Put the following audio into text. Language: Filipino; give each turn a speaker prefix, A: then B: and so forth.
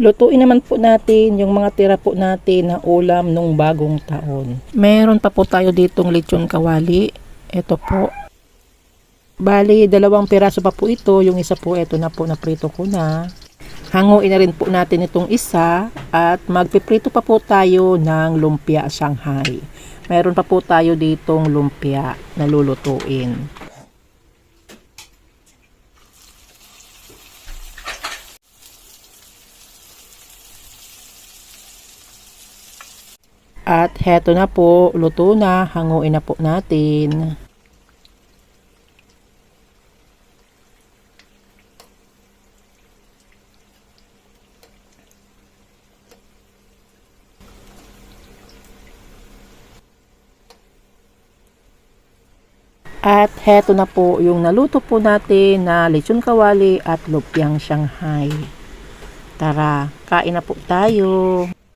A: Lutuin naman po natin yung mga tira po natin na ulam nung bagong taon. Meron pa po tayo ditong lechon kawali. Ito po. Bali, 2 piraso pa po ito. Yung isa po, ito na po, naprito ko na. Hanguin na rin po natin itong isa at magpiprito pa po tayo ng lumpia Shanghai. Meron pa po tayo ditong lumpia na lulutuin. At heto na po, luto na, hanguin na po natin. At heto na po yung naluto po natin na lechon kawali at lumpiang Shanghai. Tara, kain na po tayo.